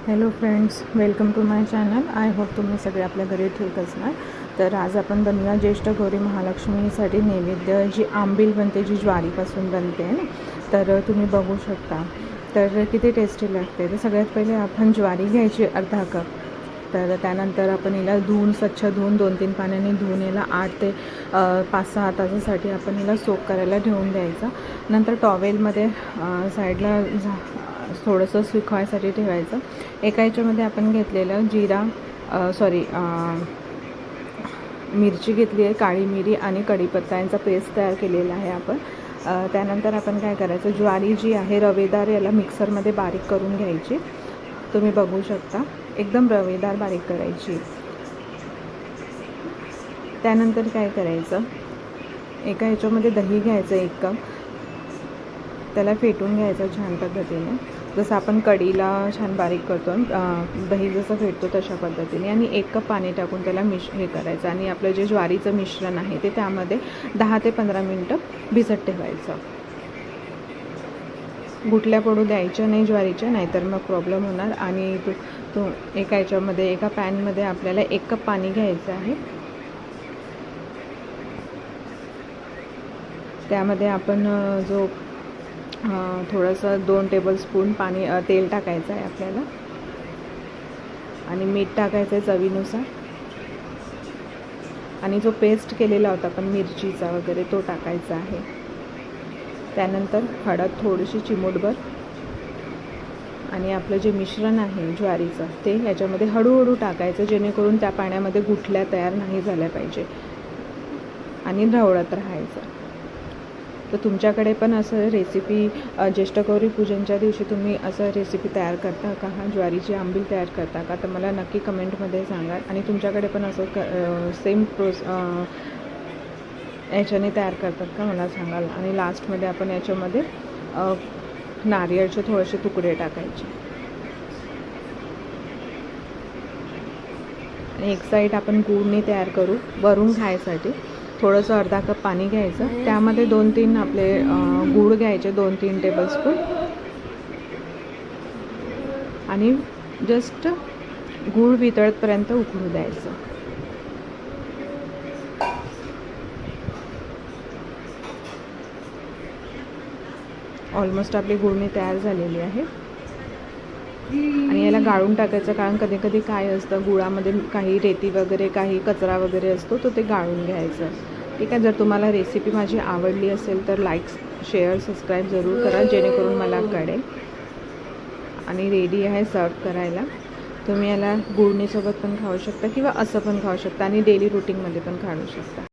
Hello friends, welcome to my channel. I hope तुम्ही सगळे आपल्या घरी ठीक असणार. तर आज आपण बनवूया ज्येष्ठ गौरी महालक्ष्मीसाठी नैवेद्य जी आंबील बनते, जी ज्वारीपासून बनते ना. तर तुम्ही बघू शकता तर किती टेस्टी लागते. तर सगळ्यात पहिले आपण ज्वारी घ्यायची अर्धा कप. तर त्यानंतर आपण हिला स्वच्छ धुवून 2-3 पाण्याने धुवून याला 8 ते 5-6 तासासाठी आपण हिला सोक करायला ठेवून द्यायचं. नंतर टॉवेलमध्ये साईडला थोडंसं सुकवायसाठी ठेवायचं. एका ह्याच्यामध्ये आपण घेतलेलं मिरची घेतली आहे, काळी मिरी आणि कढीपत्ता यांचा पेस्ट तयार केलेला आहे आपण. त्यानंतर आपण काय करायचं, ज्वारी जी आहे रवेदार याला मिक्सरमध्ये बारीक करून घ्यायची. तुम्ही बघू शकता एकदम रवेदार बारीक करायची. त्यानंतर काय करायचं, एका ह्याच्यामध्ये दही घ्यायचं 1 कप. त्याला फेटून घ्यायचं छान पद्धतीने, जसं आपण कढीला छान बारीक करतो दही जसं फेटतो तशा पद्धतीने. आणि 1 कप पाणी टाकून त्याला हे करायचं. आणि आपलं जे ज्वारीचं मिश्रण आहे ते त्यामध्ये 10 ते 15 मिनटं भिजत ठेवायचं. गुठल्या पडू द्यायच्या नाही ज्वारीच्या, नाहीतर मग प्रॉब्लेम होणार. आणि तो एका पॅनमध्ये आपल्याला 1 कप पाणी घ्यायचं आहे. त्यामध्ये आपण थोडंसं 2 टेबलस्पून तेल टाकायचं आहे आपल्याला. आणि मीठ टाकायचं आहे चवीनुसार. आणि जो पेस्ट केलेला होता आपण मिरचीचा वगैरे तो टाकायचा आहे. त्यानंतर हळद थोडीशी चिमूटभर. आणि आपलं जे मिश्रण आहे ज्वारीचं ते याच्यामध्ये हळूहळू टाकायचं, जेणेकरून त्या पाण्यामध्ये गुठल्या तयार नाही झाल्या पाहिजे आणि ढवळत राहायचं. तर तुमच्याकडे पण असं रेसिपी ज्येष्ठ गौरी पूजनच्या दिवशी तुम्ही असं रेसिपी तयार करता का, ज्वारीची आंबील तयार करता का? तर मला नक्की कमेंटमध्ये सांगा. आणि तुमच्याकडे पण असं सेम याच्याने तयार करतात का मला सांगाल. आणि लास्टमध्ये आपण याच्यामध्ये नारळाचे थोडेसे तुकडे टाकायचे. आणि एक साईड आपण गुळणी तयार करू वरून खायसाठी. थोडंसं अर्धा कप पाणी घ्यायचं, त्यामध्ये 2-3 आपले गूळ घ्यायचे, 2-3 टेबलस्पून. आणि जस्ट गूळ वितळतपर्यंत उकळू द्यायचं. ऑलमोस्ट आपली गुळणी तयार झालेली आहे. आणि याला गाळून टाकायचं, कारण कधी कधी काय असतं, गुळामध्ये काही रेती वगैरे काही कचरा वगैरे असतो, तो ते गाळून घ्यायचं. ठीक आहे. जर तुम्हाला रेसिपी माझी आवडली असेल तर लाईक, शेअर, सबस्क्राईब जरूर करा, जेणेकरून मला कळेल. आणि रेडी आहे सर्व करायला. तुम्ही याला गुळणीसोबत पण खाऊ शकता किंवा असं पण खाऊ शकता आणि डेली रुटीनमध्ये पण खाऊ शकता.